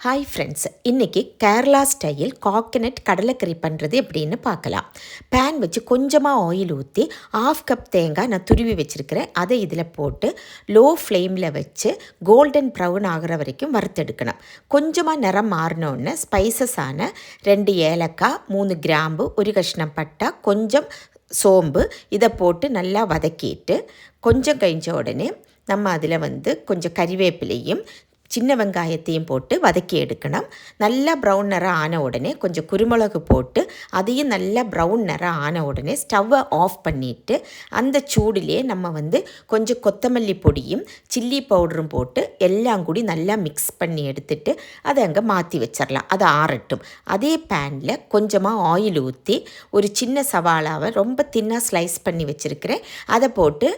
Hi friends, இன்றைக்கி Kerala style coconut கடலைக்கறி பண்ணுறது எப்படின்னு பார்க்கலாம். பேன் வச்சு கொஞ்சமாக ஆயில் ஊற்றி 1/2 கப் தேங்காய் நான் துருவி வச்சுருக்கிறேன். அதை இதில் போட்டு லோ ஃப்ளேமில் வச்சு கோல்டன் ப்ரௌன் ஆகிற வரைக்கும் வறுத்தெடுக்கணும். கொஞ்சமாக நிறம் மாறினோடனே ஸ்பைசஸான 2 ஏலக்காய், 3 கிராம்பு, 1 கஷ்ணம் பட்டை, கொஞ்சம் சோம்பு இதை போட்டு நல்லா வதக்கிட்டு கொஞ்சம் கழிஞ்ச உடனே நம்ம அதில் கொஞ்சம் கறிவேப்பிலையும் சின்ன வெங்காயத்தையும் போட்டு வதக்கி எடுக்கணும். நல்லா ப்ரௌன் நிறம் ஆன உடனே கொஞ்சம் குருமிளகு போட்டு அதையும் நல்லா ப்ரௌன் நிறம் ஆன உடனே ஸ்டவ்வை ஆஃப் பண்ணிவிட்டு அந்த சூடிலே நம்ம கொஞ்சம் கொத்தமல்லி பொடியும் சில்லி பவுடரும் போட்டு எல்லாம் கூடி நல்லா மிக்ஸ் பண்ணி எடுத்துட்டு அதை அங்கே மாற்றி வச்சிடலாம். அதை ஆறட்டும். அதே பேனில் கொஞ்சமாக ஆயில் ஊற்றி ஒரு சின்ன சவாலாவை ரொம்ப தின்னாக ஸ்லைஸ் பண்ணி வச்சுருக்கிறேன். அதை போட்டு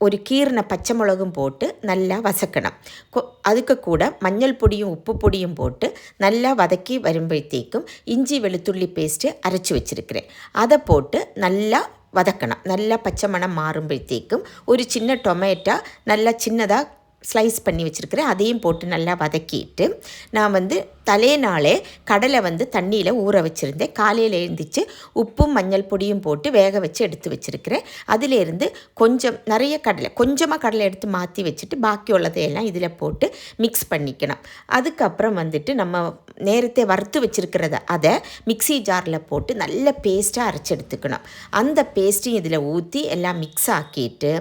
ஒரு கீறின பச்சை மிளகும் போட்டு நல்லா வதக்கணும். அதுக்கு கூட மஞ்சள் பொடியும் உப்பு பொடியும் போட்டு நல்லா வதக்கி வரும்போഴത്തേக்கும் இஞ்சி வெளுத்துள்ளி பேஸ்ட்டு அரைச்சி வச்சுருக்கிறேன். அதை போட்டு நல்லா வதக்கணும். நல்லா பச்சை மணம் மாறும்போഴത്തേக்கும் ஒரு சின்ன டொமேட்டோ நல்லா சின்னதாக ஸ்லைஸ் பண்ணி வச்சுருக்கிறேன். அதையும் போட்டு நல்லா வதக்கிட்டு நான் தலைநாளே கடலை தண்ணியில் ஊற வச்சுருந்தேன். காலையில் எழுந்திரிச்சு உப்பும் மஞ்சள் பொடியும் போட்டு வேக வச்சு எடுத்து வச்சுருக்கிறேன். அதிலேருந்து கொஞ்சமாக கடலை எடுத்து மாற்றி வச்சுட்டு பாக்கி உள்ளதையெல்லாம் இதில் போட்டு மிக்ஸ் பண்ணிக்கணும். அதுக்கப்புறம் நம்ம நேரத்தை வறுத்து வச்சுருக்கிறத அதை மிக்ஸி ஜாரில் போட்டு நல்ல பேஸ்ட்டாக அரைச்சி எடுத்துக்கணும். அந்த பேஸ்ட்டையும் இதில் ஊற்றி எல்லாம் மிக்ஸ் ஆக்கிட்டு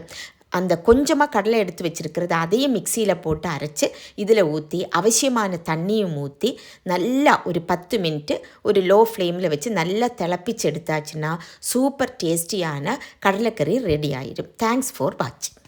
அந்த கொஞ்சமாக கடலை எடுத்து வச்சுருக்கிறது அதையும் மிக்சியில் போட்டு அரைச்சி இதில் ஊற்றி அவசியமான தண்ணியும் ஊற்றி நல்லா ஒரு 10 மினிட்டு ஒரு லோ ஃப்ளேமில் வச்சு நல்லா திளப்பிச்சு எடுத்தாச்சுன்னா சூப்பர் டேஸ்டியான கடலைக்கறி ரெடி ஆகிடும். தேங்க்ஸ் ஃபார் வாட்சிங்.